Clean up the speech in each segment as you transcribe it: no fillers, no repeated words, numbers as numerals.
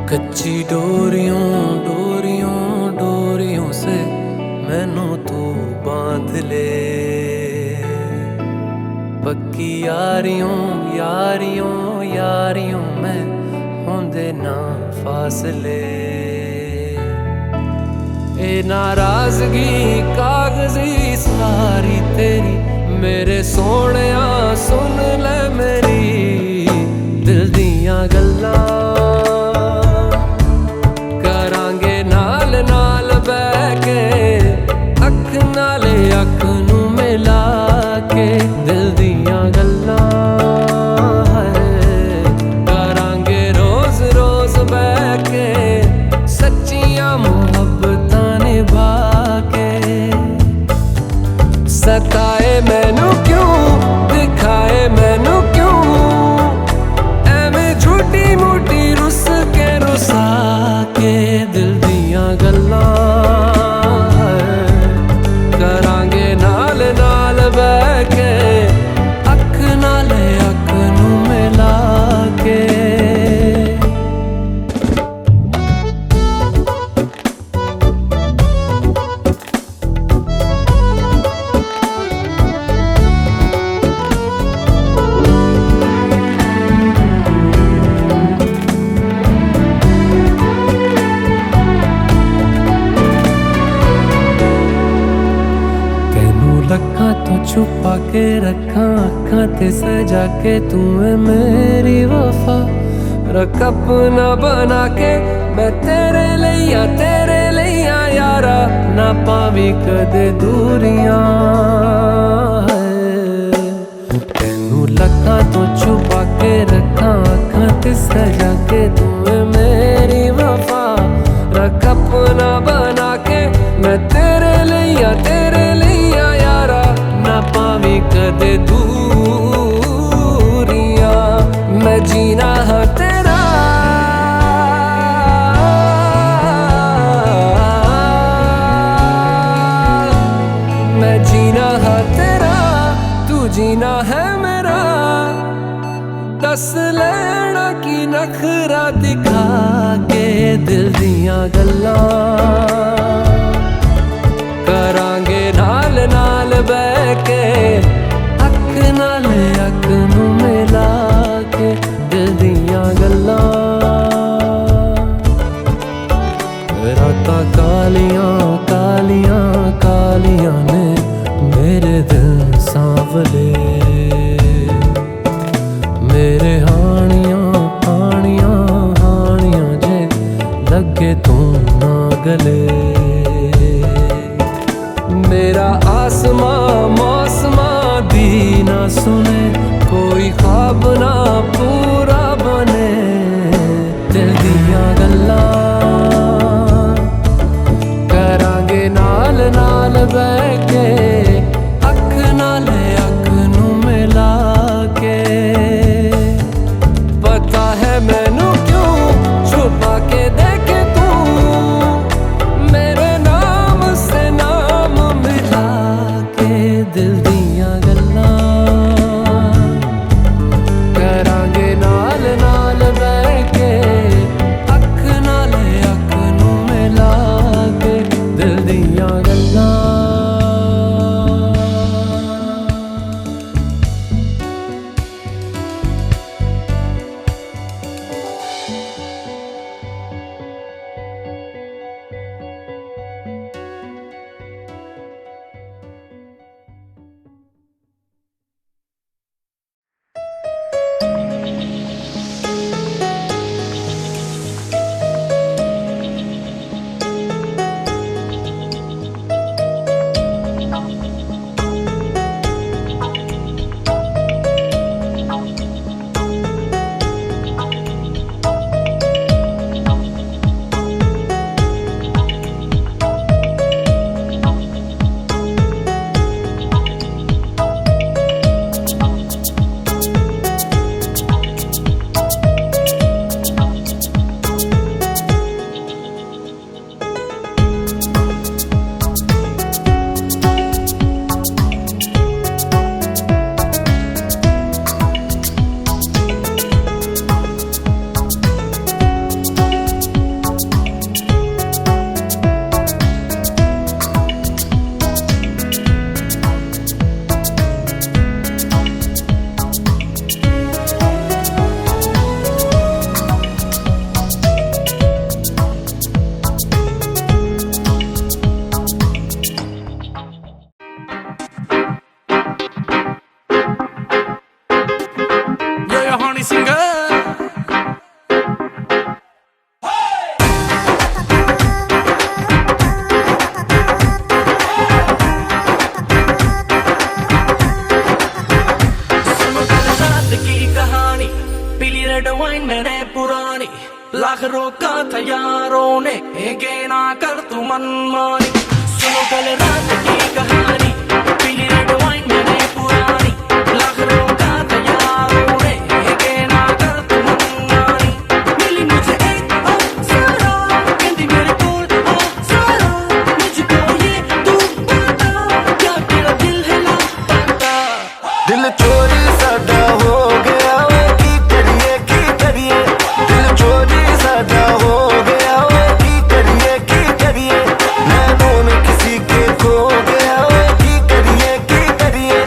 कच्ची डोरियों डोरियों डोरियों से मैनू तू बांध ले। पक्की यारियों यारियों यारियों में होंदे ना फासले। ए नाराजगी कागजी सारी तेरी मेरे सोहणिया सुन ले मेरी दिल दियां गल्लां। करांगे नाल नाल बैठ के अख नाले अख नू मिला के दिल दियां गल्लां। करांगे रोज रोज बैठ के सच्चियां मुहब्बतां निभा के। सताए मैनू क्यों दिखाए मैनू क्यों एवें झूठी मूठी रुस के रुसा के दिल दियां गल्लां। करांगे नाल नाल बैठ के अख नाले अख नू मिला के। लखां तो छुपा के रखा अखां ते सजा के तू है मेरी वफा। रख अपना बना के मैं तेरे लिया यारा ना पावी कदे दूरियां। तेनू लखां तो छुपा के रखा अखां ते सजा के तू है मेरी वफा। रख अपना बना के मैं तेरे लिया यारा ना पावी कदे दूरियां। मैं जीना है तेरा मैं जीना है तेरा तू जीना है मेरा। दस लेना की नखरा दिखा के दिल दियां गल्लां। करांगे नाल नाल बैठ के अख नाले अख नू मिला के दिल दियां गल्लां। रातां कालियां कालियां कालियां ने मेरे दिल सांवले। मेरे हानियां हानियां हानियां जे लगे तू ना गले। मेरा आसमां मौसमां दी ना सुने कोई ख्वाब ना पूरा बने दिल दियां गल्लां। करांगे नाल नाल बैठ के अख नाले अख नू मिला के। पता है मैनू क्यों छुपा के देखे तू मेरे नाम से नाम मिला के दिल दियां गल्लां। करांगे नाल नाल बैठ के अख नाले अख नू मिला के दिल दियां गल्लां। रोका था यारों ने, के ना कर तू मनमानी। सुनो कल रात की कहानी, पीली रेड वाइन मैंने पुरानी। लाख रोका था यारों ने, के ना कर तू मनमानी। मिली मुझे एक अप्सरा, कहती मेरे कोल आ सारा। मुझको ये तू बता, क्या तेरा दिल है लापता। दिल चोरी साडा हो गया वे, की करिए दिल चोरी साडा हो गया वे, की करिए नैनों में किसी के खो गया वे, की करिए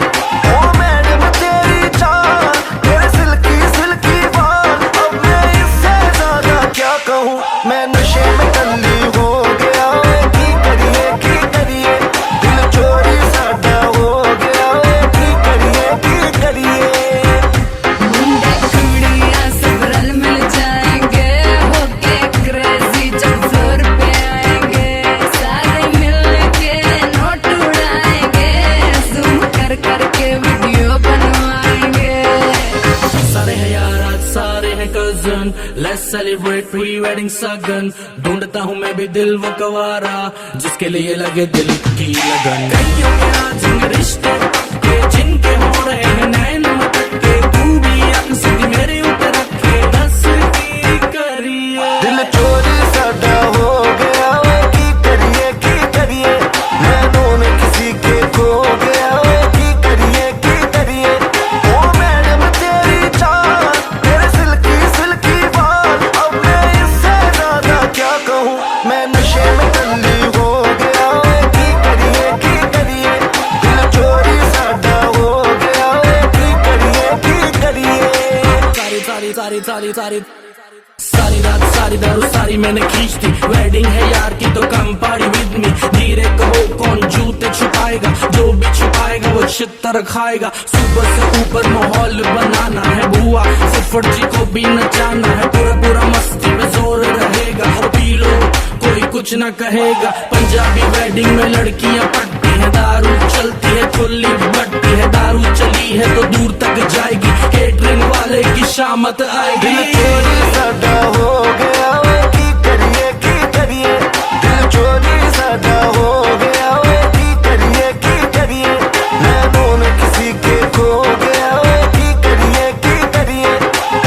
ओ मैडम तेरी चाल, तेरे सिल्की बाल। अब मैं इससे ज्यादा क्या कहूँ, मैं नशे में टल्ली हो गया वे, की करिए दिल चोरी साडा हो गया वे, की करिए मुंडे कुड़ियां सब रल मिल जाएंगे, होके क्रेजी जब फ्लोर पे आएंगे। सारे मिलके नोट उड़ाएंगे, जूम कर करके वीडियो बनवाएंगे। सारे हैं यार आज सारे हैं cousin, let's celebrate pre wedding सगन। ढूंढता हूँ मैं भी दिल वो कवारा, जिसके लिए लगे दिल की लगन। कईयों के आज इन रिश्ते के, जिनके हो रहे हैं नैन मटके। तू भी अपनी सिद्धि मेरे ऊपर रखे, दस की करिए। दिल चोरी साडा हो गया वे, की करिए नैनों में किसी के खो गया वे, की करिए ओ मैडम तेरी चाल, तेरे सिल्की बाल। अब मैं इससे ज्यादा क्या कहूँ, मैं नशे में टल्ली हो गया वे, की करिए दिल चोरी साडा हो गया वे, की करिए सारी रात सारी दारू सारी मैंने खींच दी। वेडिंग है यार की तो कम पार्टी विद मी। धीरे कहो कौन जूते छुपाएगा, जो भी छुपाएगा वो छितर खाएगा। सुबह से ऊपर माहौल बनाना है बुआ, सिफर जी को भी नचाना है। पूरा मस्ती में जोर रहेगा, पी लो कोई कुछ ना कहेगा। पंजाबी वेडिंग में लड़कियां पटती है, दारू चलती है खुली बटती है। दारू चली है तो दूर तक जाएगी, केटरिंग वाले की शामत आएगी। दिल चोरी साडा हो गया वे, की करिए दिल चोरी साडा हो गया वे, की करिए नैनों में किसी के खो गया वे, की करिए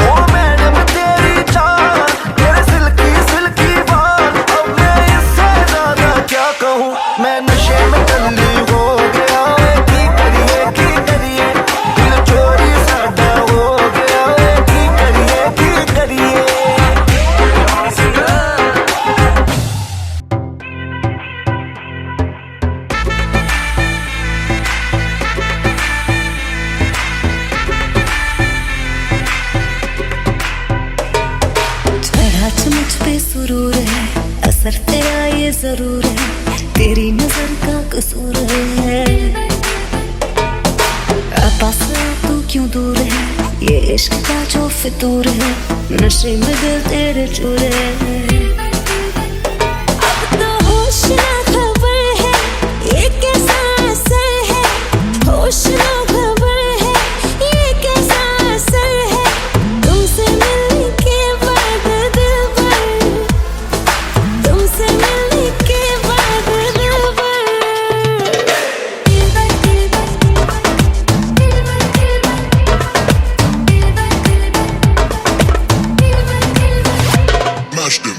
ओ मैडम तेरी चाल, तेरे सिल्की बाल। अब मैं इससे ज्यादा क्या कहूँ, मैं नशे में टल्ली हो गया वे, की करिए दिल चोरी साडा हो गया वे, की करिए चढ़ा मुझ पे सुरूर है, असर तेरा ये जरूर है, तेरी नजर का कसूर है। पास तू क्यों दूर है, ये इश्क का जो फितूर है। नशे में दिल तेरे चूर है, अब तो होश ना खबर है, ये कैसा असर है। होश ना खबर है, ये कैसा असर है। तुमसे मिलने के बाद दिल भर, तुमसे मिलने के बाद दिल भर। Mashed him.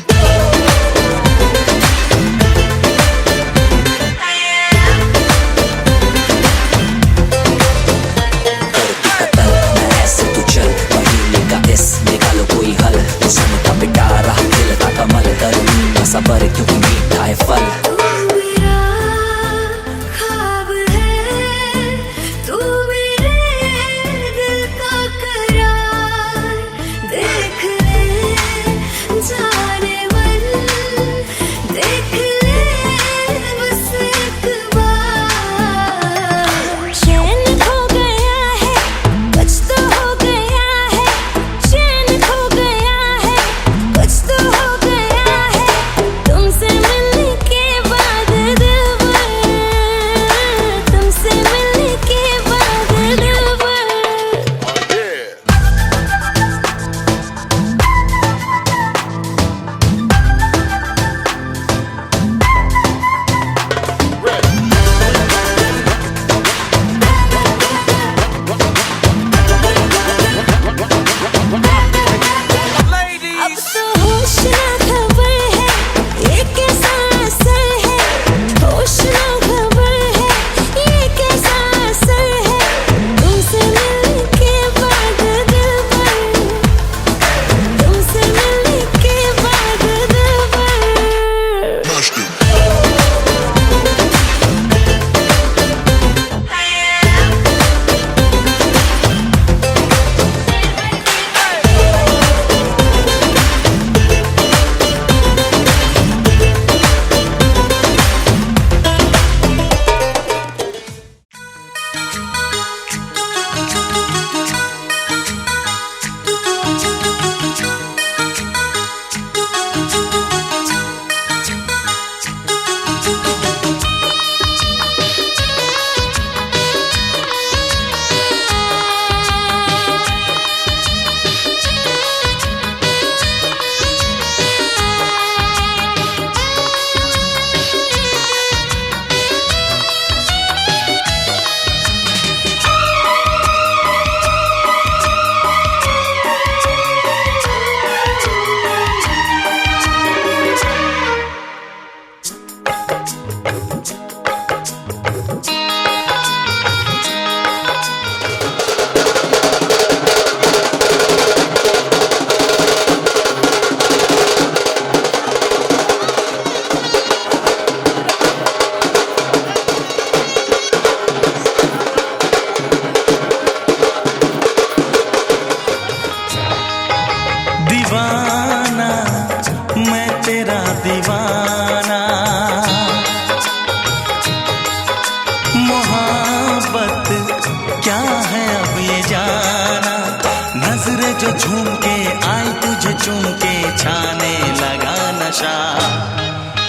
झूम के आई तुझे चूम के छाने लगा नशा।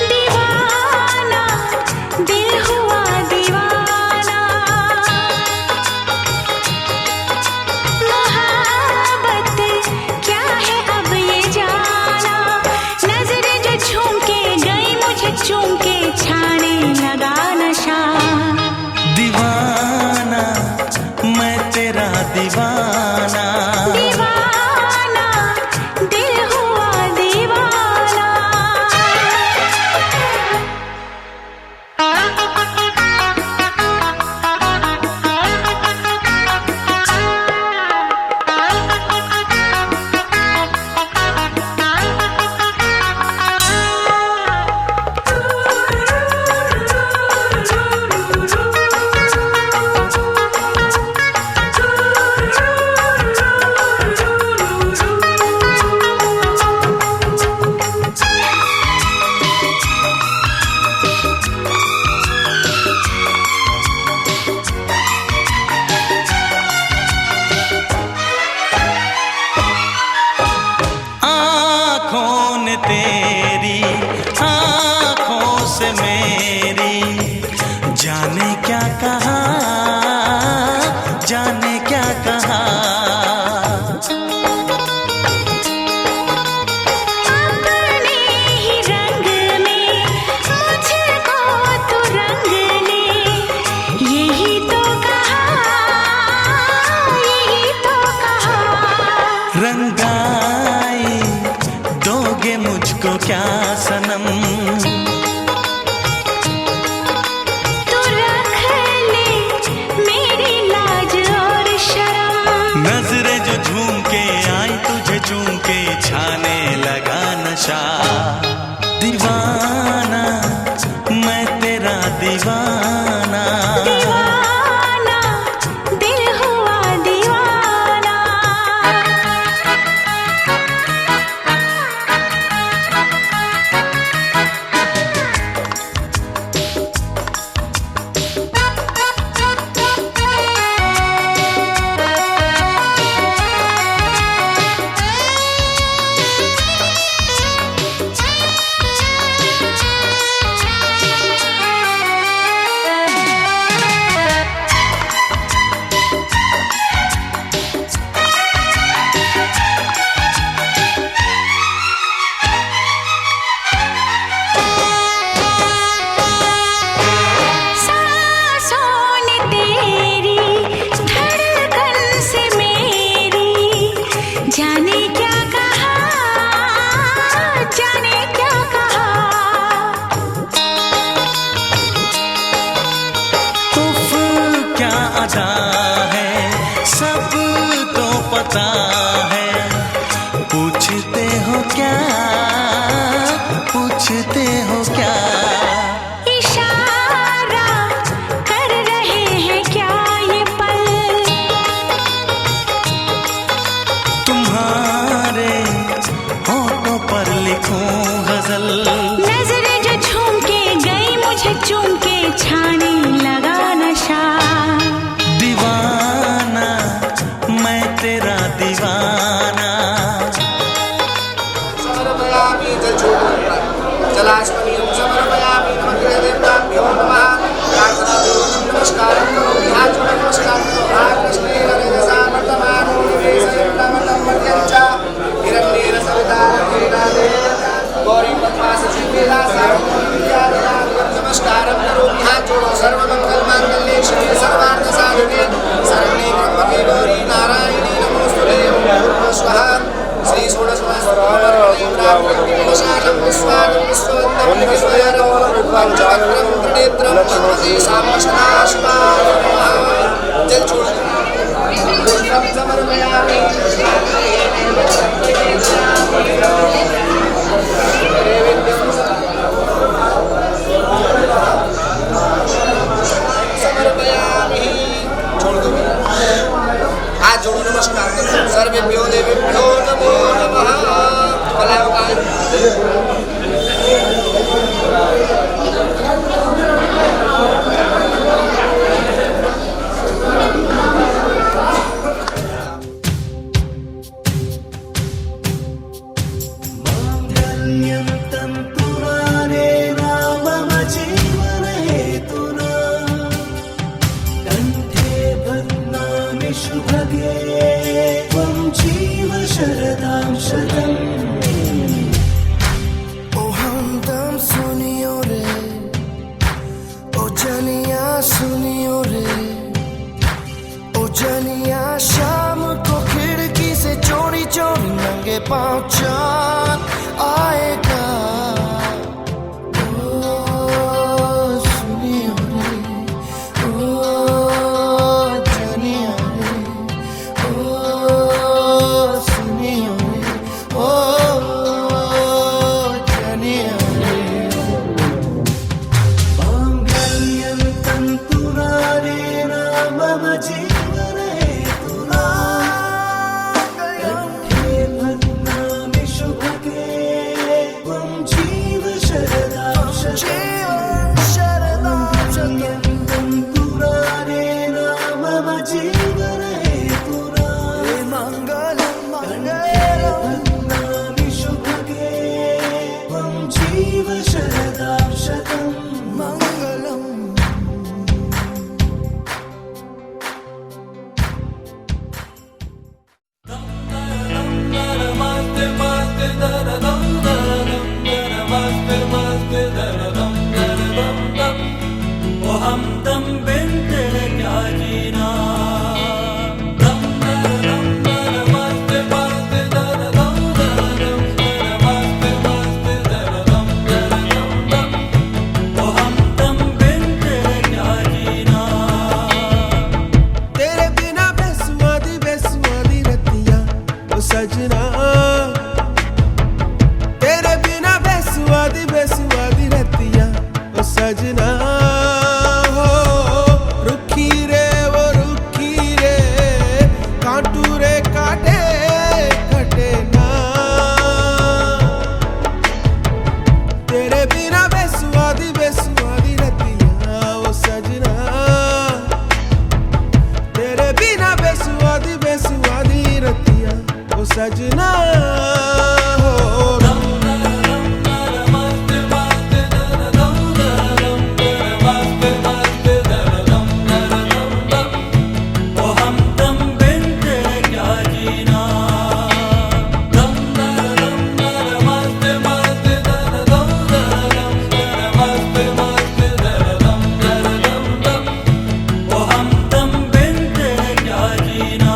दीवाना दिल हुआ दीवाना, मोहब्बत क्या है अब ये जाना। नजरें जो झूम के गई मुझे चूम के छाने लगा नशा। दीवाना मैं तेरा दीवाना, दीवाना दिल हुआ दीवाना। आँखों ने तेरी आँखों से मेरी जाने क्या कहा, जाने क्या कहा। अपने ही रंग में मुझको तो रंग ले, यही तो कहा, यही तो कहा। रंगाई दोगे मुझको क्या सनम, तू रख ले मेरी लाज और शर्म। नजरें जो झूम के आई तुझे चूम के छाने लगा नशा। दीवाना मैं तेरा दीवाना, दीवाना दिल हुआ दीवाना। सांसों ने तेरी धड़कन से मेरी जाने क्या कहा, जाने क्या कहा। उफ क्या अदा है सब तो पता है। पूछते हो क्या, पूछते हो क्या। इशारा कर रहे हैं क्या ये पल, तुम्हारे होठों पर लिखूं गजल। नजरें जो झूम के गई मुझे चूम के छाने लगा नशा। दीवाना मैं तेरा दीवाना। जनिया सुनियो रे, ओ जनिया शाम को खिड़की से चोरी चोरी नंगे पाँव चाँद आएगा। ओ सुनियो रे, ओ जनिया रे, ओ सुनियो रे, ओ जनिया रे। मांगल्यं तन्तुना नेन मम जीवने तुना, कंठे बध्नामि शुभगे त्वं जीव शरदां शतम्। मांगल्यं तन्तुना नेन मम जीवने तुना, कंठे बध्नामि शुभगे त्वं जीव शरदां शतम्। मंगलम ओ हमदम बिन तेरे क्या जीना। ओ हमदम बिन तेरे क्या जीना। तेरे बिना बेसुआदी बेसुआदी रतियां ओ सजना, तेरे बिना बेसुआदी बेसुआदी रतियां ओ सजना। हो रुखी रे वो रुखी रे, कांटू रे काटे कटे ना। तेरे बिना बेसुआदी बेसुआदी रतियां ओ सजना, तेरे बिना बेसुआदी बेसुआदी रतियां ओ सजना। हो ओ हमदम बिन तेरे क्या जीना। ओ हमदम बिन तेरे क्या जीना।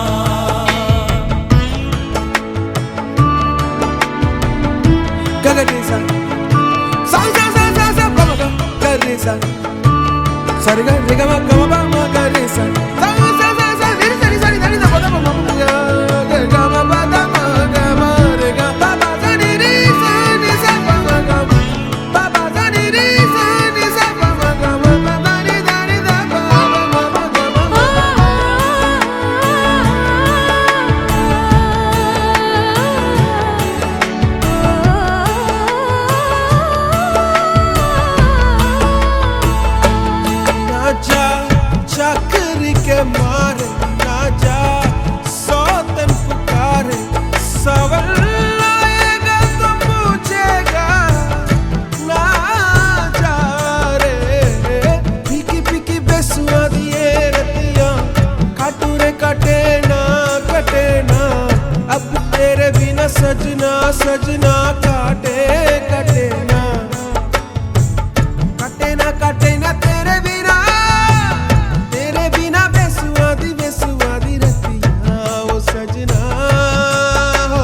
गगरेसा सा सा सा सा सा ग ग गगरेसा सा रे ग रे ग म ग म प म गगरेसा सा सा सा सा रे रे रे रे द प द प म ग ग ग म प द म ग म रे ग प प सा रे रे सा नि सा प म ग म प प सा रे रे सा नि सा प म ग म प प रे द रे द प म म ग म। ना जा चाकरी के मारे, ना जा सौतन पुकारे, सवाल आएगा तो पूछेगा ना जा रे। फीकी फीकी बेसुआदी ये रतियां, काटू रे काटे ना कटे ना। अब तेरे बिना सजना सजना काटे कटे ना, काटे ना काटे ना। तेरे बिना बेसुआदी बेसुआदी रतियां ओ सजना। हो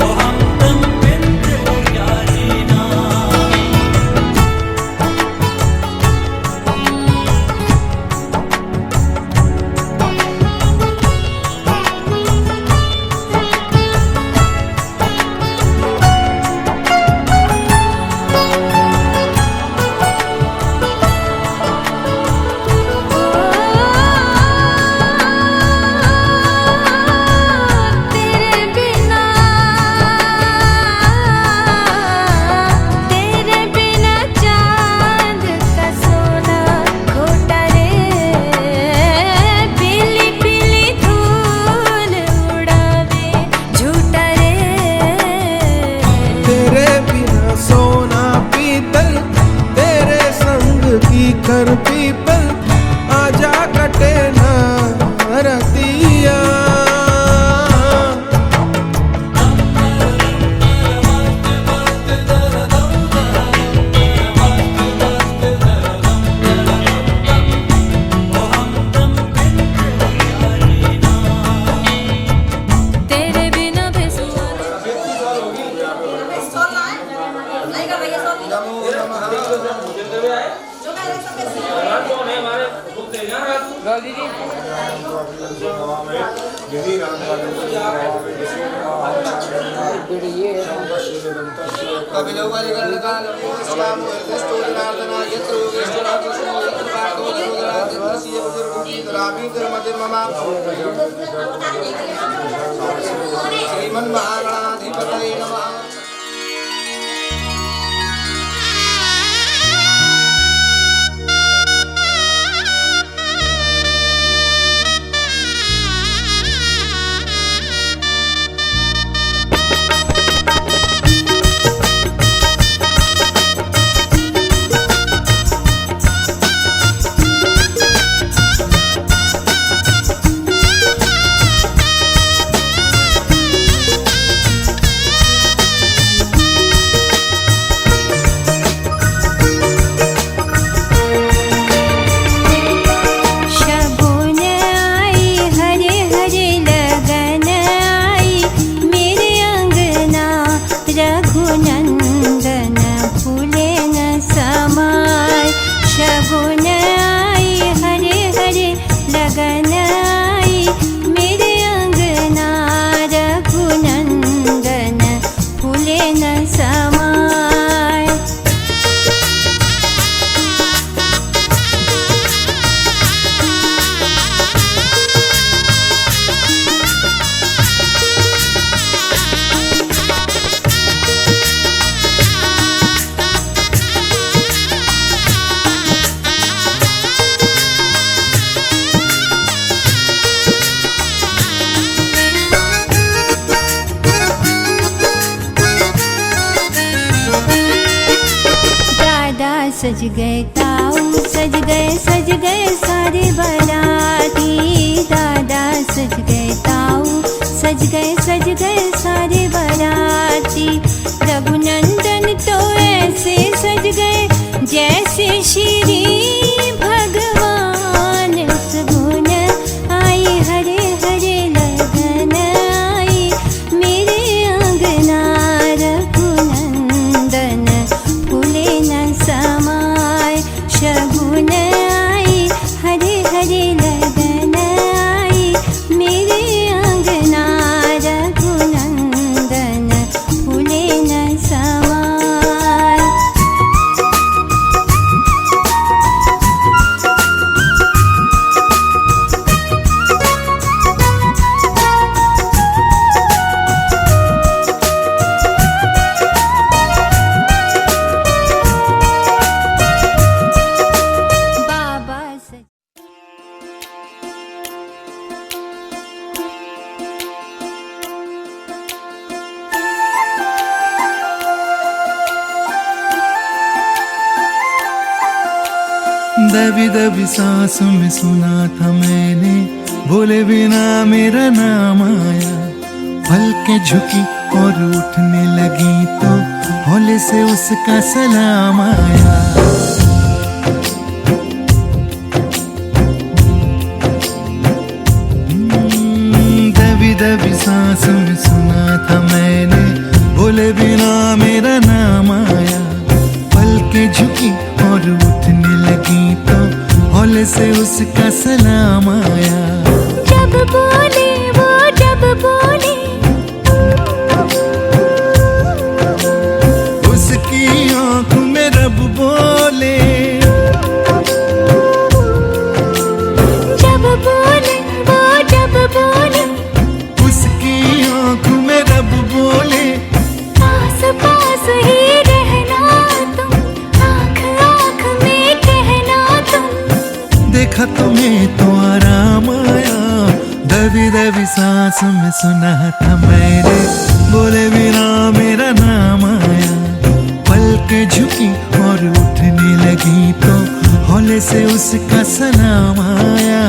ओ हमदम बिन तेरे क्या जीना। कर पीपल आजा कटे ना रतिया। श्रीमन्महागणाधिपतये नमः। सज गए ताऊ सज गए सारे बराती। दादा सज गए ताऊ सज गए सारे बराती। रघुनंदन तो ऐसे सज गए जैसे श्री भगवान। सगुन आई हरे हरे लगन आई मेरे अंगना। रघुनंदन फूले न समाय शगुन आई हरे हरे लगन आई मेरे अंगना। रघुनंदन फूले न समाय। दबी दबी सांसों में सुना था मैंने, बोले बिना मेरा नाम आया। पलकें झुकी और उठने लगी तो हौले से उसका सलाम आया। दबी दबी सांसों में सुना था मैंने, बोले बिना मेरा नाम आया। पलकें झुकी और उठने लगी तो हौले से उसका सलाम आया। जब बोले वो जब बोले उसकी आँख में रब बोले। जब बोले वो जब बोले उसकी आँख में रब बोले। पास पास ही रहना तुम, आँख आँख में कहना तुम। देखा तुम्हें तो आराम आया। दबी दबी सांस में सुना था मैंने, बोले बिना मेरा नाम आया। पलकें झुकी और उठने लगी तो हौले से उसका सलाम आया।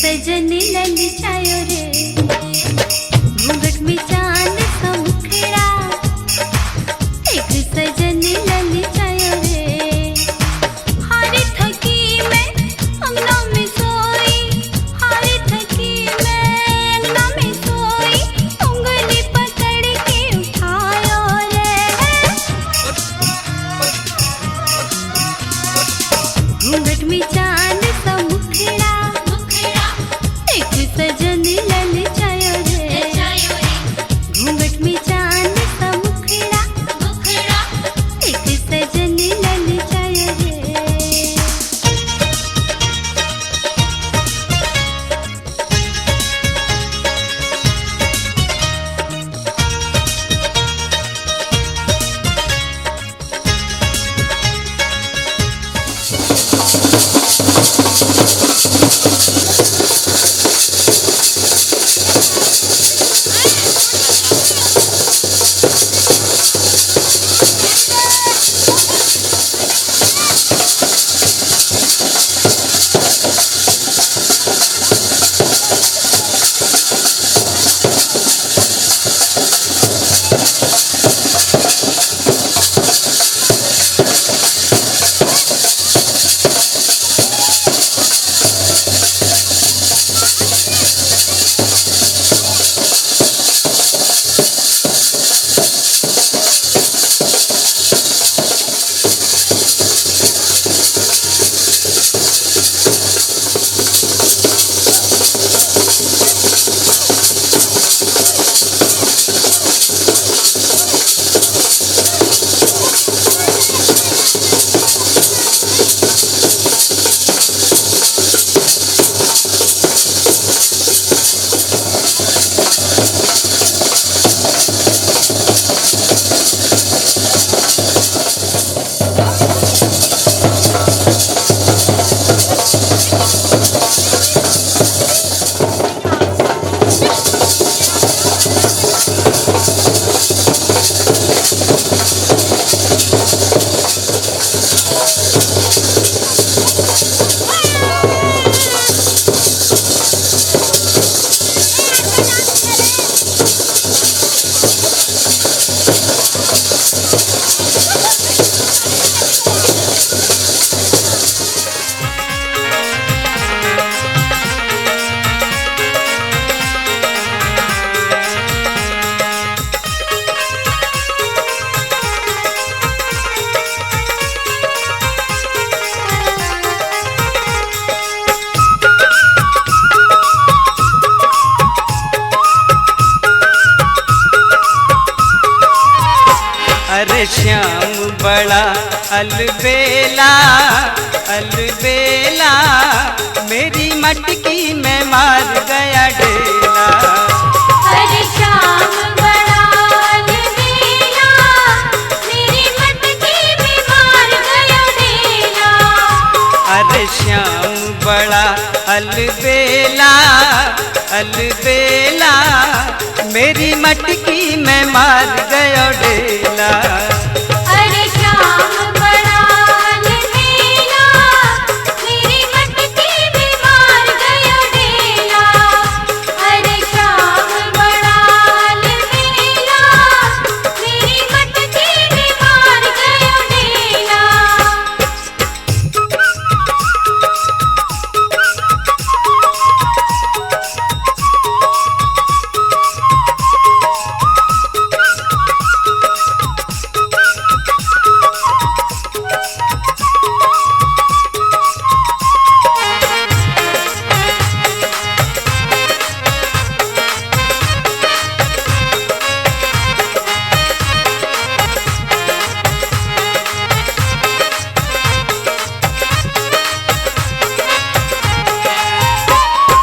सजन ललचायो रे घूंघट में चांद सा मुखड़ा एक सजन ललचायो रे हारी थकी मैं अंगना में सोई हारी थकी मैं अंगना में सोई उंगली पकड़ के उठायो रे घूंघट में चांद सा मुखड़ा एक सजन ललचायो रे घूंघट में चांद सा मुखड़ा एक सजन ललचायो रे अरे श्याम बड़ा अलबेला अलबेला मेरी मटकी में मार गया डेला अरे श्याम बड़ा अलबेला मेरी मटकी में मार गया डेला अरे श्याम बड़ा अलबेला अलबेला मेरी मटकी में मार गया डेला अरे श्याम बड़ा अलबेला मेरी मटकी में मार गया डेला अरे श्याम बड़ा अलबेला मेरी मटकी में मार गया डेला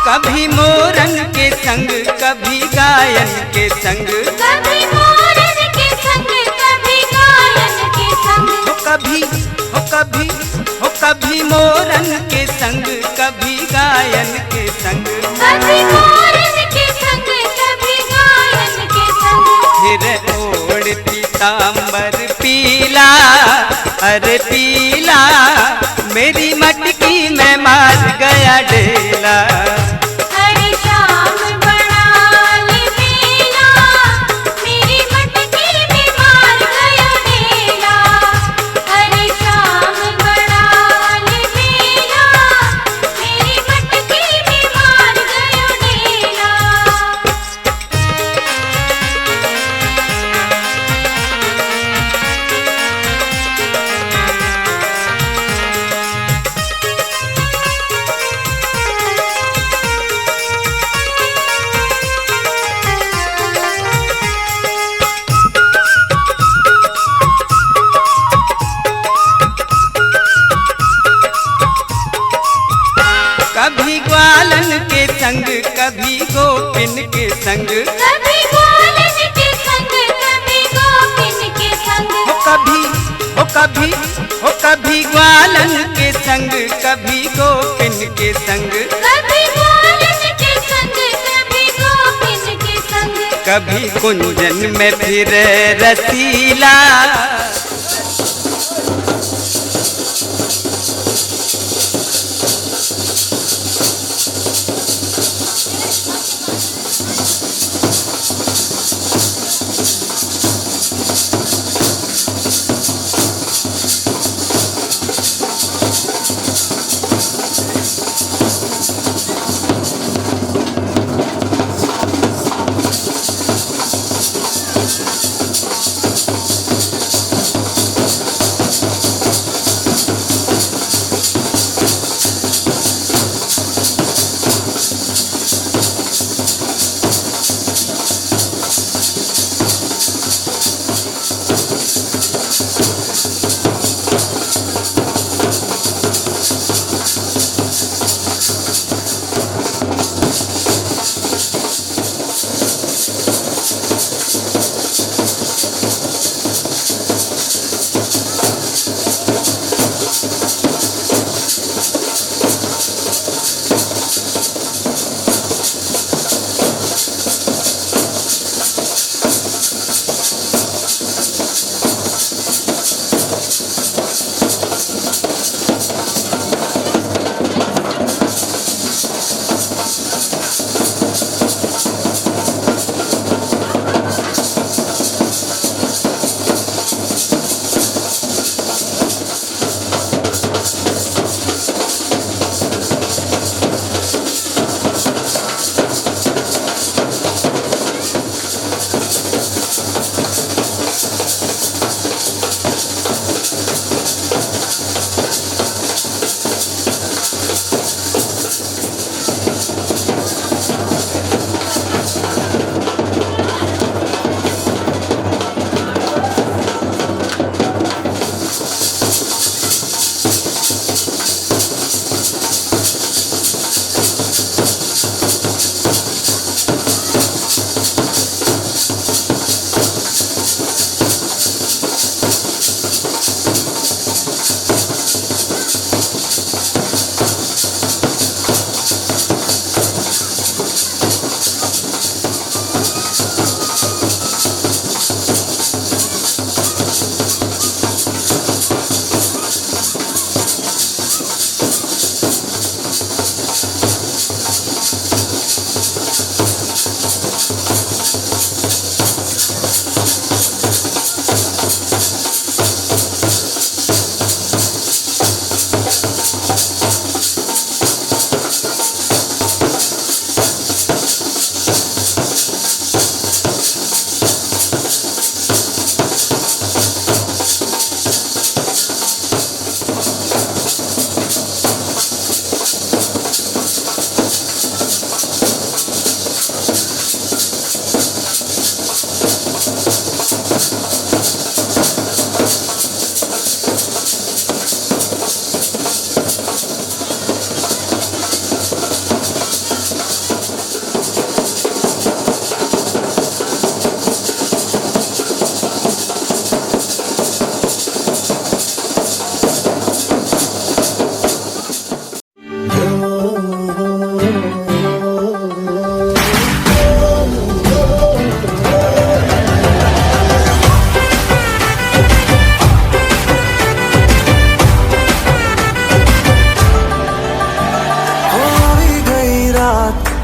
कभी मोरन के संग कभी गायन के संग कभी मोरन के संग कभी गायन के संग कभी मोरन के संग कभी गायन के संग कभी मोरन के संग कभी गायन के संग फिर ओढ़ पीताम्बर पीला अरे पीला मेरी मटकी में मार गया डेला संग कभी गोपिन के संग, कभी ग्वालन के संग, कभी गोपिन के संग। हो कभी ग्वालन के संग, कभी गोपिन के संग, कभी ग्वालन के संग, कभी गोपिन के संग। कभी कुंजन में फिर रसीला,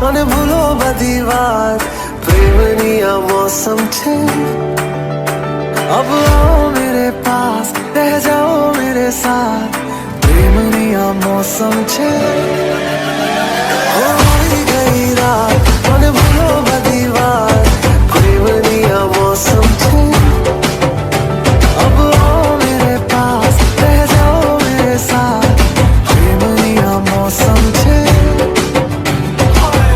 અને ભૂલો બધી વાત પ્રેમની આ મૌસમ છે अब आओ मेरे पास रह जाओ मेरे साथ प्रेमनी आ मौसम छे होई गई रात અને ભૂલો બધી વાત પ્રેમની આ મૌસમ છે अब आओ मेरे पास रह जाओ मेरे साथ प्रेमनी आ मौसम छे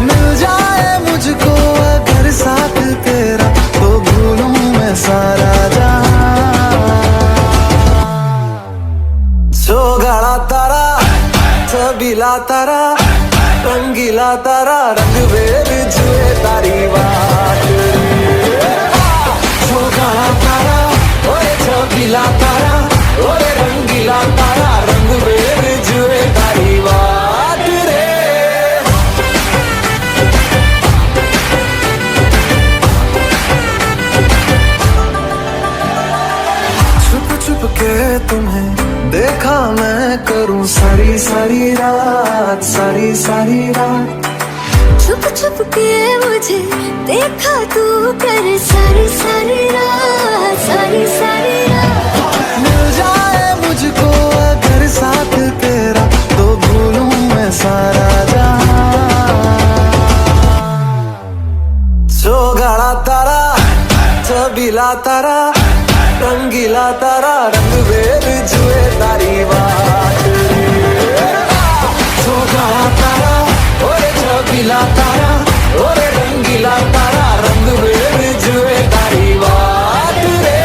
मिल जाए मुझको अगर साथ तेरा तो भूलूं मैं सारा जहां सो गाड़ा तारा छबीला तारा तारा रंग वेर जुए तारी बात जो काला तारा ओए छबीला तारा ओए रंगीला तारा रंग वेर जुए तारी बात रे छुप छुप के तुम्हें देखा मैं करूं सारी सारी रात सारी सारी रात छुप छुप के मुझे देखा तू कर सारी सारी रात सारी सारी रात मिल जाए मुझको अगर साथ तेरा तो भूलूं मैं सारा जहां जो गाड़ा तारा छबीला तारा रंगीला तारा रंग वेर जुए तारी बात जो गाड़ा तारा ओए छबीला तारा ओए रंगीला तारा रंग वेर जुए तारी बात रे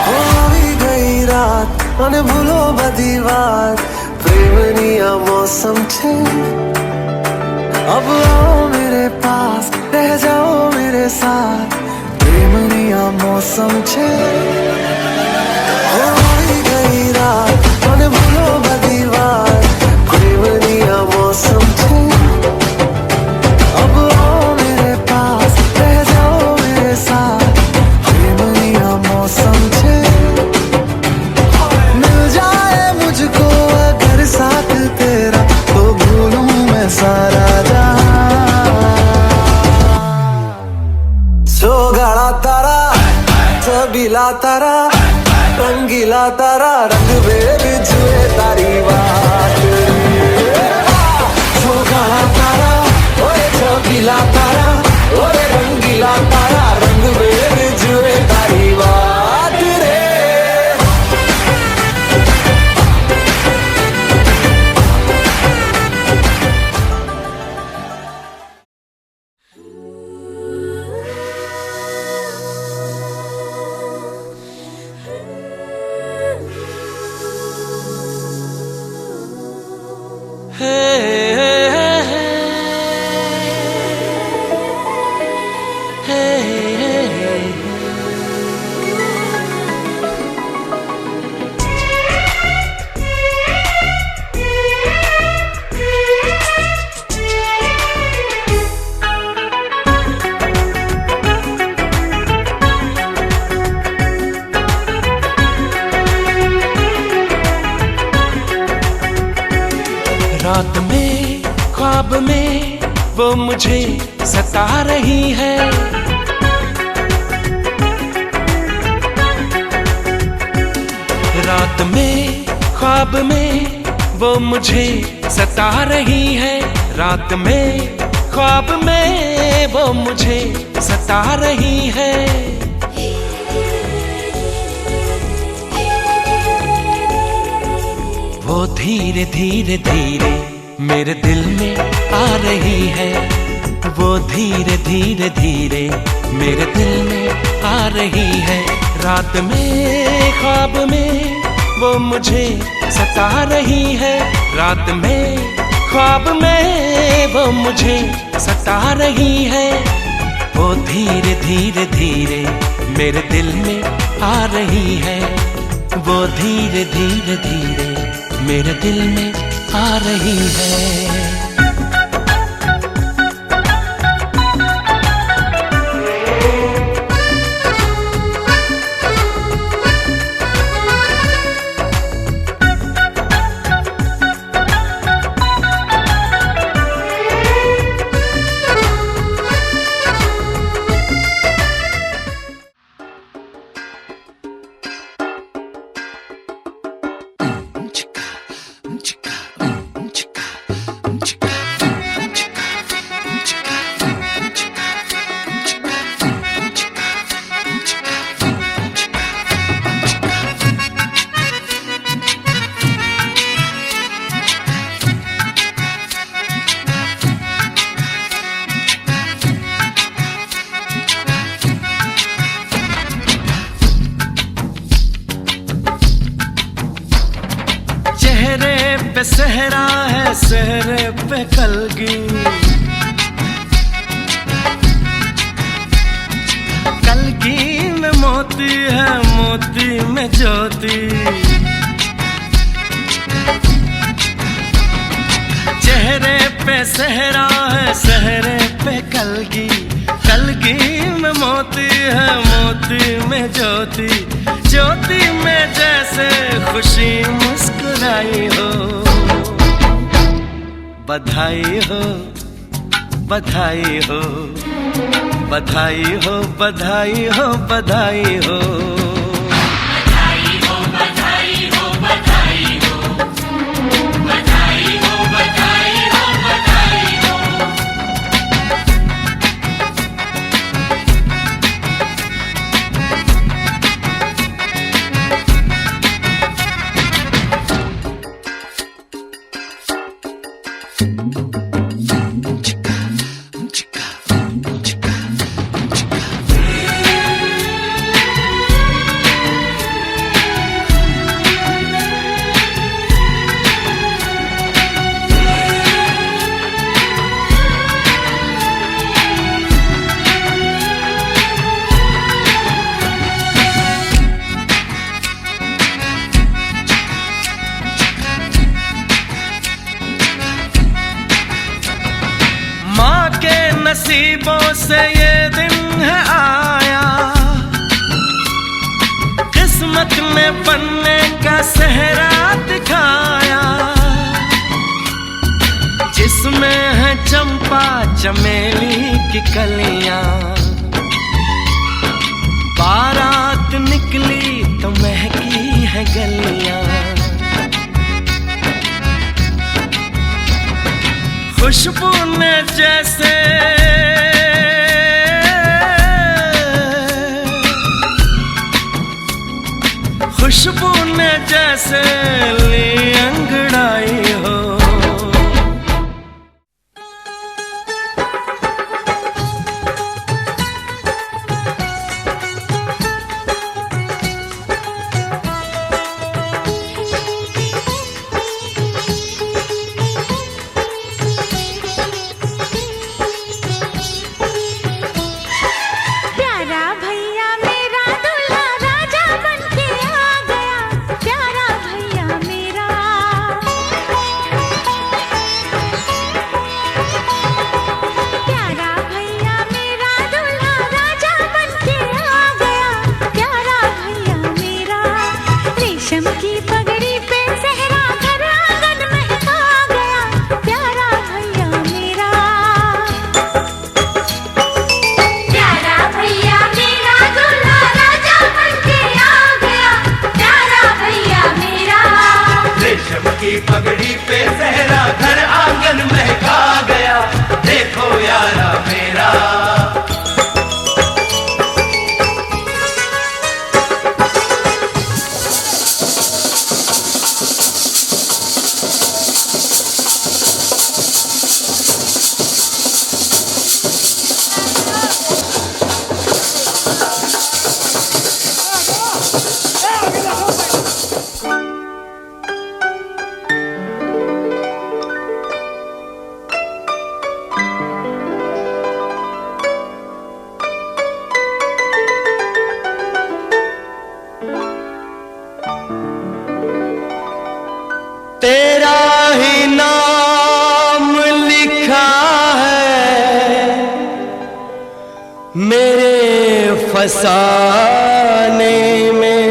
हो भी गई रात मन भूलो बदी बात प्रेमनिया मौसम छे अब आओ मेरे पास रह जाओ मेरे साथ प्रेमनिया मौसम छे हो भी गई रात मन भूलो बदी बात प्रेमनिया मौसम छे अब आओ मेरे पास रह जाओ मेरे साथ प्रेमनिया मौसम छे मिल जाए मुझको अगर साथ तेरा तो भूलूं मैं सारा जहां जो गाड़ा तारा छबीला तारा रंगीला तारा रंग वेर जुए तारी बात जो गाड़ा तारा ओए छबीला तारा ओए रंगीला तारा रंग वेर जुए तारी बात रे रात में ख्वाब में वो मुझे सता रही है रात में ख्वाब में वो मुझे सता रही है रात में ख्वाब में वो मुझे सता रही है वो धीरे धीरे धीरे मेरे दिल में आ रही है वो धीरे धीरे धीरे मेरे दिल में आ रही है रात में ख्वाब में वो मुझे सता रही है रात में ख्वाब में वो मुझे सता रही है वो धीरे धीरे धीरे मेरे दिल में आ रही है वो धीरे धीरे धीरे मेरे दिल में आ रही है चेहरे पे सहरा है सहरे पे कलगी ज्योति, चेहरे पे सहरा है, सहरे पे कलगी, कलगी में मोती है, मोती में ज्योति, ज्योति में जैसे खुशी मुस्कुराई हो। बधाई हो, बधाई हो, बधाई हो, बधाई हो, बधाई हो। नसीबों से ये दिन है आया, किस्मत ने बनने का सेहरा दिखाया, जिसमें है चंपा चमेली की कलियां, बारात निकली तो महकी है गलियां, खुशबू ने जैसे खुशबू ने जैसे ली अंगड़ाई हो। पगड़ी पे सहरा घर आंगन महका गया, देखो यारा मेरा। तेरा ही नाम लिखा है मेरे फसाने में,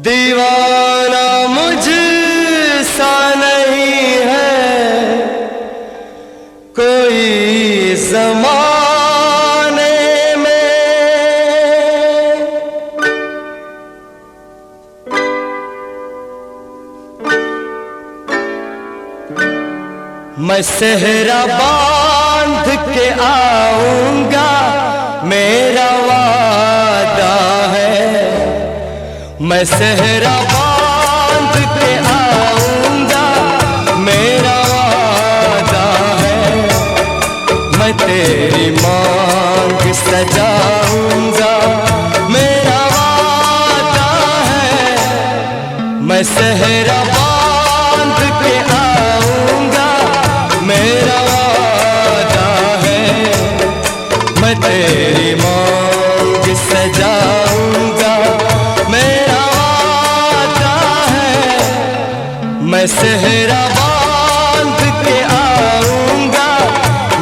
दीवाना मुझसा नहीं है कोई ज़माने में। मैं सेहरा बांध के आऊंगा, मेरा वादा है। मैं सेहरा बांध के आऊंगा, मेरा वादा है। मैं तेरी मांग सजाऊंगा, मेरा वादा है। मैं सेहरा बांध के आऊंगा, मेरा वादा है। मैं तेरी मांग सजाऊंगा, मैं सेहरा बांध के आऊंगा,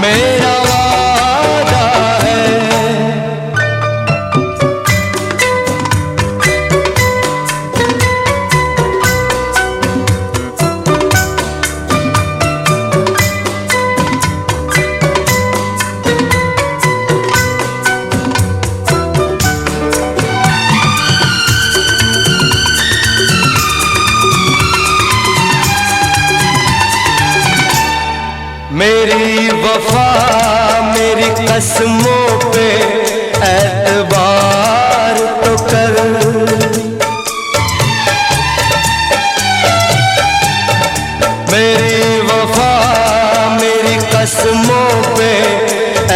मेरा वादा है। मेरी वफा मेरी कसमों पे एतबार तो कर, मेरी वफा मेरी कसमों पे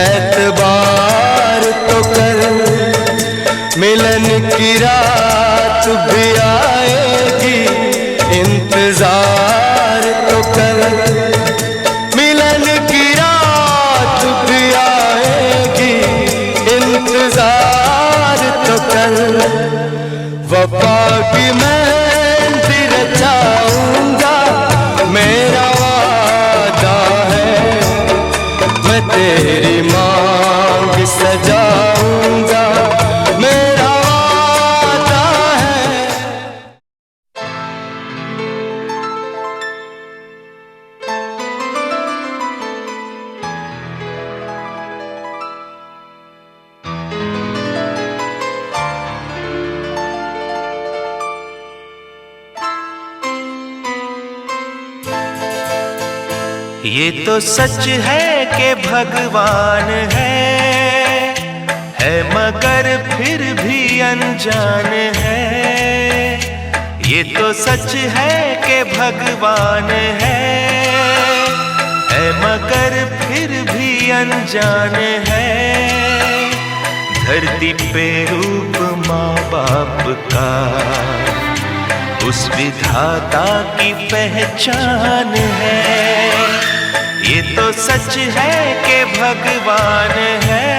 एतबार तो कर। मिलन की रात भी आएगी, इंतजार तो कर। मिलन की रात भी आएगी, इंतजार तो कर। वफा की मेहंदी रचाऊंगा, मेरा वादा है। मैं तेरी मांग सजाऊंगा, मेरा वादा है। ये तो सच है कि भगवान है मगर फिर भी अनजान है। ये तो सच है कि भगवान है मगर फिर भी अनजान है। धरती पे रूप माँ बाप का उस विधाता की पहचान है। ये तो सच है कि भगवान है।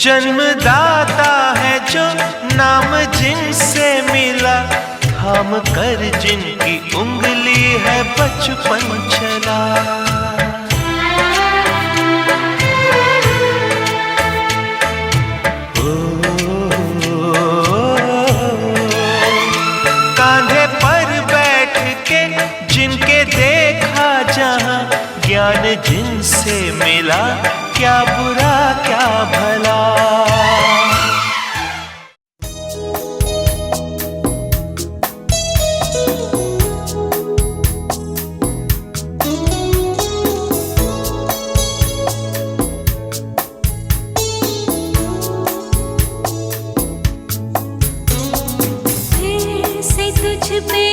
जन्मदाता है जो नाम जिनसे मिला, थाम कर जिनकी उंगली है बचपन चला। कांधे पर बैठ के जिनके देखा जहां, ज्ञान जिनसे मिला, क्या बुरा क्या भला। फिर से तुझ पे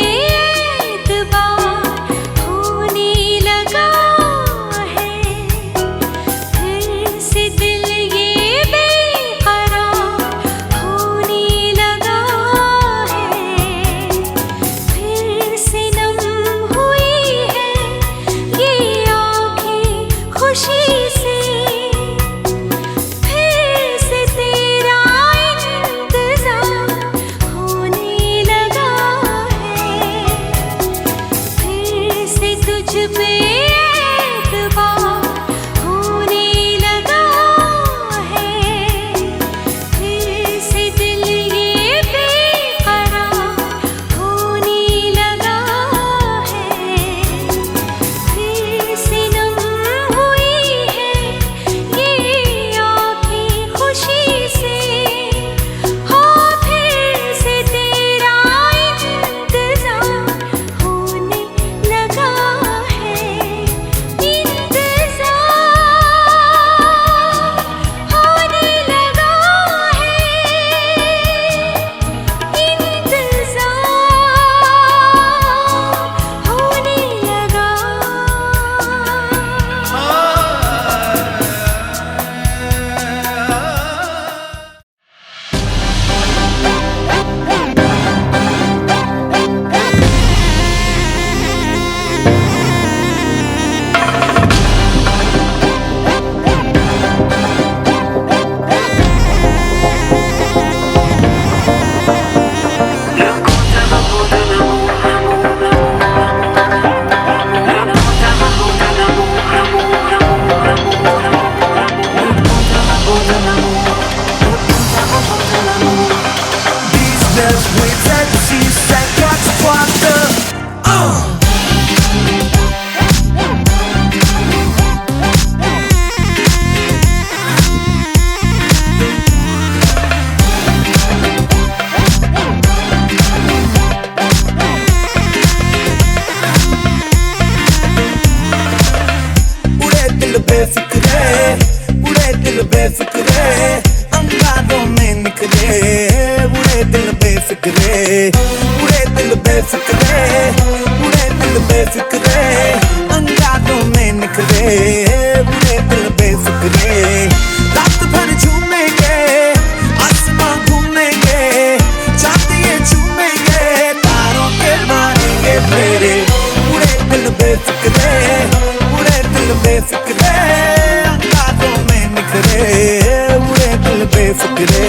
एतबार होने लगा है, फिर से दिल ये बेफिक्रे, उड़े दिल बेफिक्रे, उड़े दिल बेफिक्रे, अंगारों में निकले, उड़े दिल बेफिक्रे। रात भर झूमेंगे, आसमां घूमेंगे, चांदिये चूमेंगे, तारों के मारेंगे फेरे, उड़े दिल बेफिक्रे, उड़े दिल बेफिक्रे, अंगारों में निकले, उड़े दिल बेफिक्रे।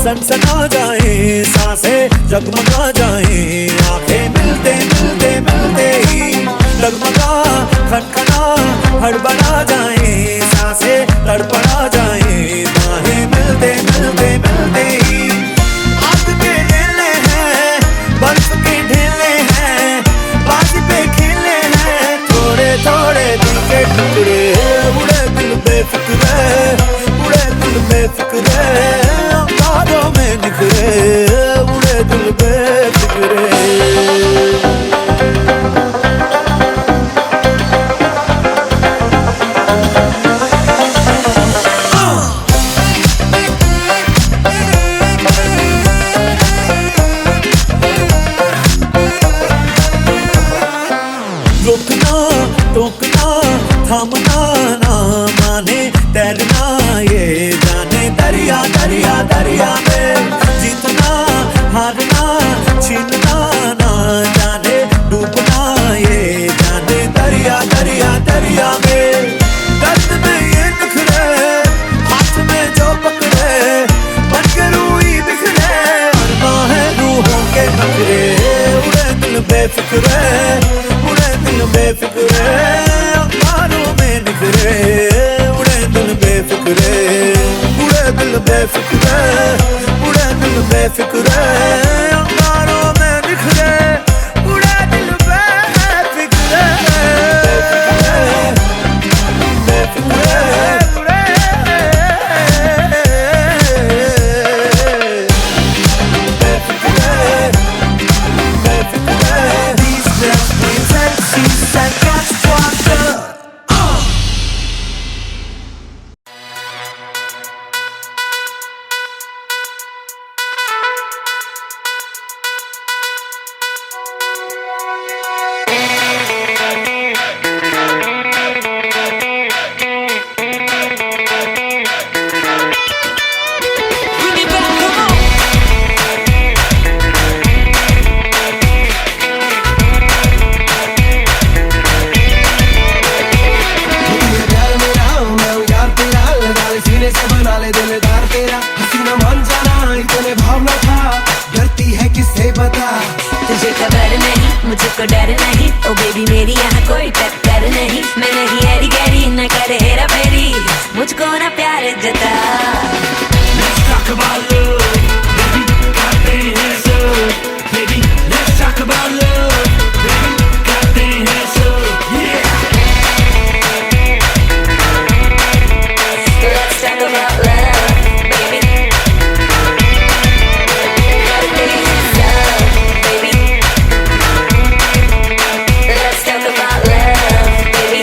सनसना जाए सांसें जगमगा जाए, आंखें मिलते मिलते मिलते ही डगमगा खनखना हड़बड़ा जाए, सांसें तड़पड़ा जाए, बाहें मिलते मिलते मिलते ही। आग के ढेले हैं, बर्फ के ढेले हैं, बाजी पे खेले हैं, थोड़े थोड़े दिल के टुकड़े, उड़े दिल बेफिक्रे, उड़े दिल बेफिक्रे, अंगारों में निकले, उड़े दिल बेफिक्रे। रोकना टोकना थामना ना माने, तैरना ये जाने, दरिया दरिया दरिया में जीतना हारना छीनना ना जाने, डूबना ये जाने, दरिया दरिया दरिया में। दर्द में ये निखरे, हाथ में जो पकड़े, बन के रूही बिखरे, अरमां है रूहों के नखरे, उड़े दिल बेफिक्रे, उड़े दिल बेफिक्रे, अंगारों में निखरे, उड़े दिल बेफिक्रे, उड़े दिल बेफिक्रे, उड़े दिल बेफिक्रे, अंगारों में निखरे, उड़े दिल बेफिक्रे, बेफिक्रे, उड़े Befikre, Befikre. These left wings and seas and catch water. तुझे खबर नहीं, मुझको डर नहीं, ओ बेबी मेरी यहाँ कोई टक्कर नहीं, मैं नहीं एरी गैरी न करे हेरा फेरी, मुझको ना प्यार जता। Let's talk about love, baby, got their hands up, baby, let's talk about love, baby, got their hands up, yeah. Let's talk about love, baby. Got things up, baby. Let's talk about love, baby.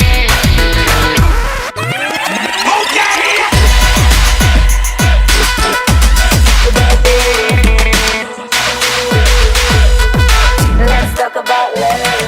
Let's talk about love.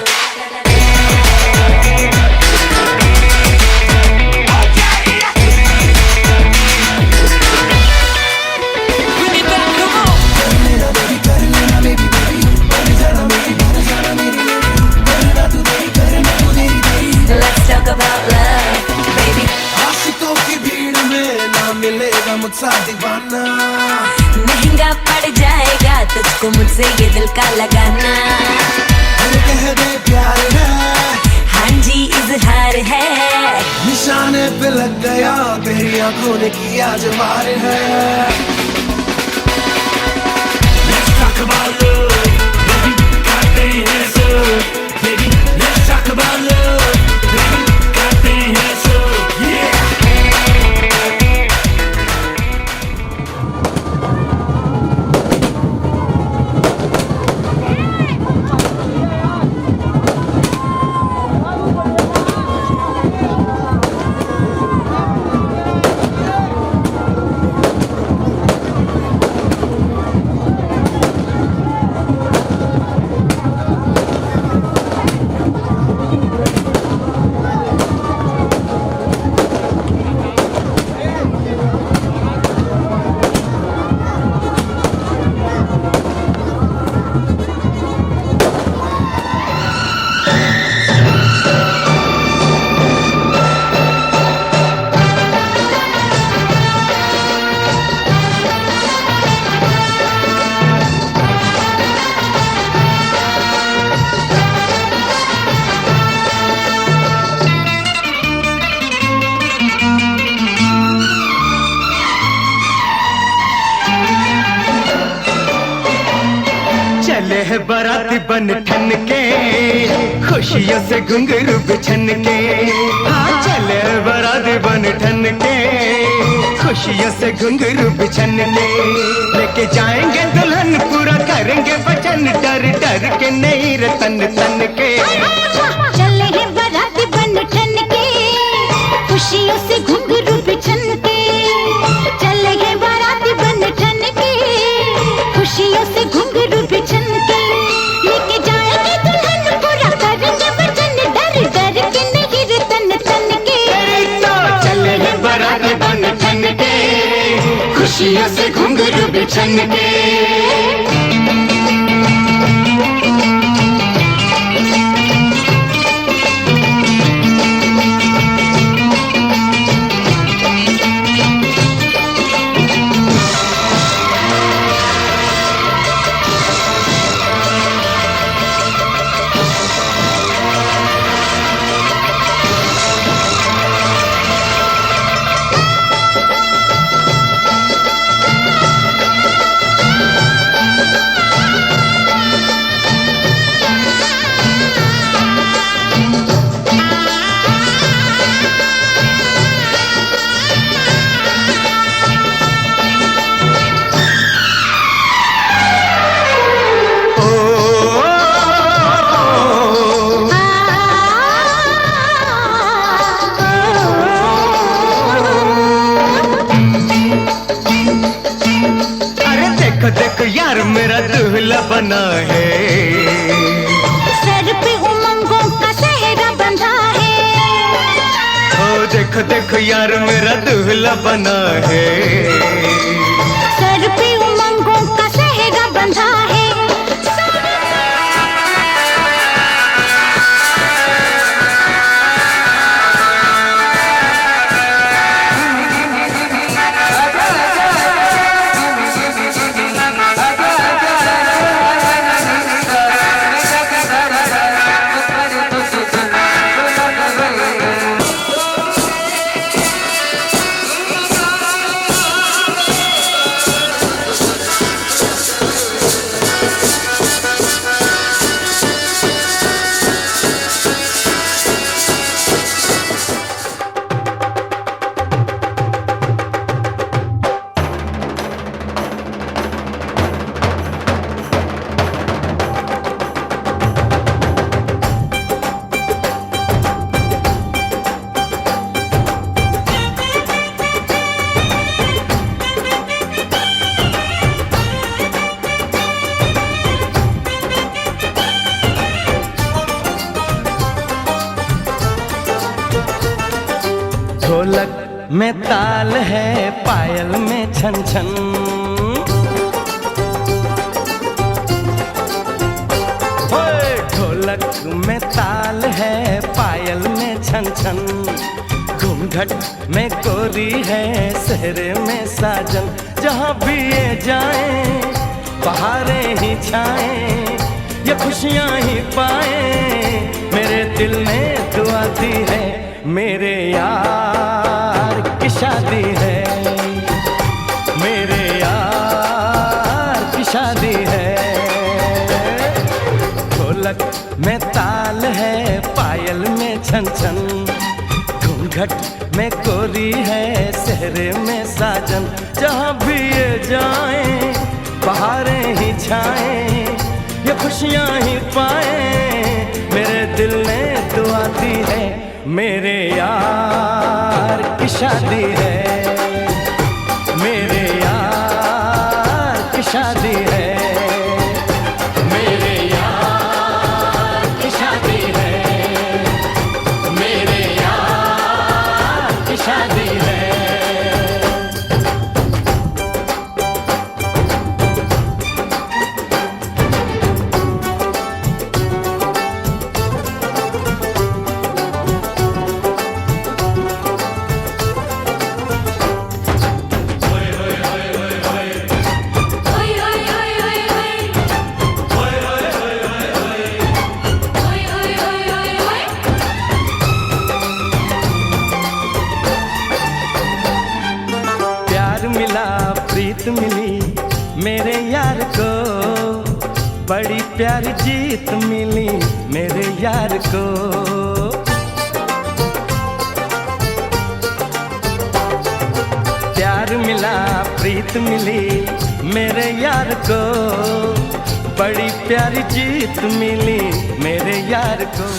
Let's talk about love, baby. आशिकों की भीड़ में ना मिलेगा मुझसा दीवाना, महंगा पड़ जाएगा तुझको मुझसे ये दिल का लगाना, अरे कह दे प्यार है, हाँ जी इजहार है, निशाने पे लग गया तेरी आंखों ने किया जो वार है। Let's talk about love, baby, got their hands up, baby, let's talk about love, baby, got their hands up, हैं बाराती बन ठन के, खुशियों से घुंघरू बिछन के। हाँ चले हैं बाराती बन ठन के, खुशियों से घुंघरू बिछन के। लेके जाएंगे दुल्हन पूरा करेंगे वचन, डर डर के नहीं रे तन तन के। चले हैं बाराती बन ठन के, खुशियों से घुंघरू बिछन के। चले हैं बाराती बन ठन के, खुशियों से घुंघरू बिछन के। लेके जाएंगे दुल्हन पूरा करेंगे वचन, डर डर के नहीं रे तन तन के। चले हैं बाराती बन ठन के, खुशियों से घुंघरू बिछन के। देखो यार मेरा दूल्हा बना है, सर पे उमंगों का सेहरा बंधा है। ओ देखो देखो यार मेरा दूल्हा बना है, सर पे उमंगों का सेहरा बंधा है। ढोलक में ताल है, पायल में छन छन। ढोलक में ताल है, पायल में छन छन। घूंघट में कोरी है, सेहरे में साजन। जहाँ भी ये जाए बहारें ही छाएं, ये खुशियाँ ही पाए। मेरे दिल ने दुआ दी है, मेरे यार की शादी है, मेरे यार की शादी है। ढोलक में ताल है, पायल में छन छन। घूंघट में कोरी है, सेहरे में साजन। जहाँ भी ये जाएं बहारें ही छाएं, ये खुशियाँ ही पाए। मेरे दिल ने दुआ दी है, मेरे यार की शादी है, मेरे यार की शादी है, मेरे यार की शादी है, मेरे यार की शादी है। प्रीत मिली मेरे यार को, बड़ी प्यारी जीत मिली मेरे यार को। प्यार मिला प्रीत मिली मेरे यार को, बड़ी प्यारी जीत मिली मेरे यार को।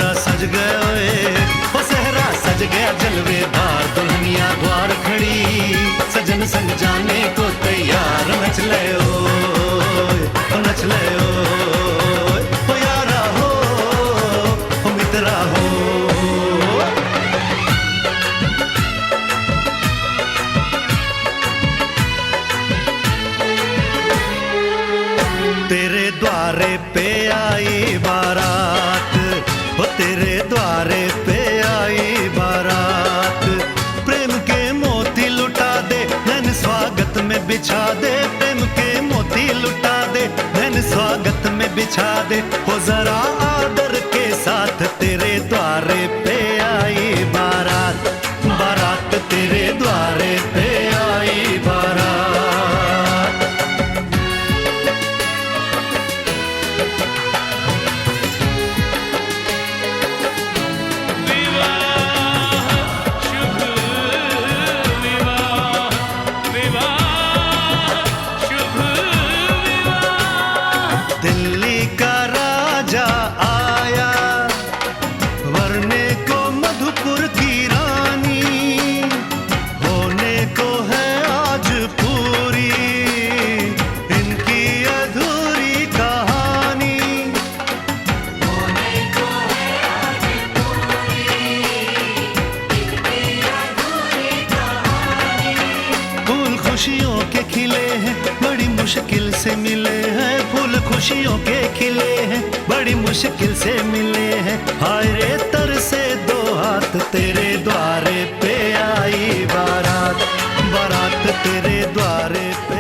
सहरा सज गया ओए ओ सहरा सज गया जलवेदार दुल्हनिया द्वार खड़ी सजन संग जाने को तैयार नच ले ओ नच ले ओ यारा हो ओ मित्रा हो तेरे द्वारे पे आई बारात वो तेरे द्वारे पे आई बारात प्रेम के मोती लुटा दे नैन स्वागत में बिछा दे प्रेम के मोती लुटा दे नैन स्वागत में बिछा दे हो जरा आदर के साथ तेरे द्वारे पे आई बारात बारात तेरे द्वारे पे आई बारात दिल्ली का राजा आया वरने को मधुपुर की रानी होने को है आज पूरी इनकी अधूरी कहानी होने को है आज पूरी इनकी अधूरी कहानी फूल खुशियों के खिले हैं बड़ी मुश्किल से मिले हैं फूल खुशियों के खिले हैं बड़ी मुश्किल से मिले हैं हाय रे तर से दो हाथ तेरे द्वारे पे आई बारात बारात तेरे द्वारे पे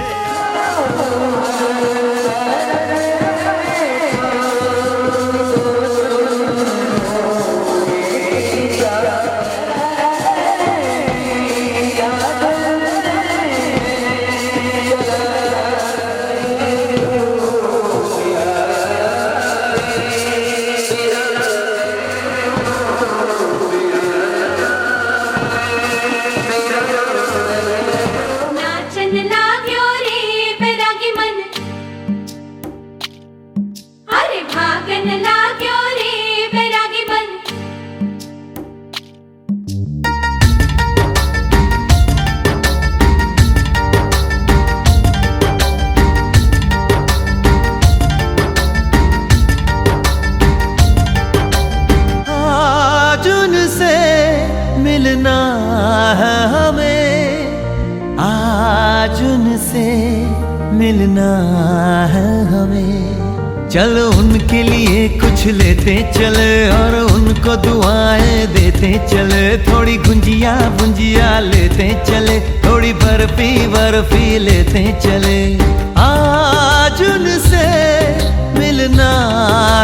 नाचन लाग्यो रे बैरागी मन अरे भागन लाग्यो रे बैरागी मन आज उनसे मिलना है हमें आज उनसे मिलना है हमें चलो उनके लिए कुछ लेते चले और उनको दुआएं देते चले थोड़ी गुंजिया बुंजिया लेते चले थोड़ी बर्फी बर्फी लेते चले आज उनसे मिलना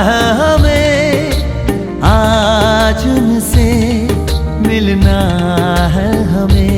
है हमें आज उनसे मिलना है हमें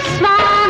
स्वागत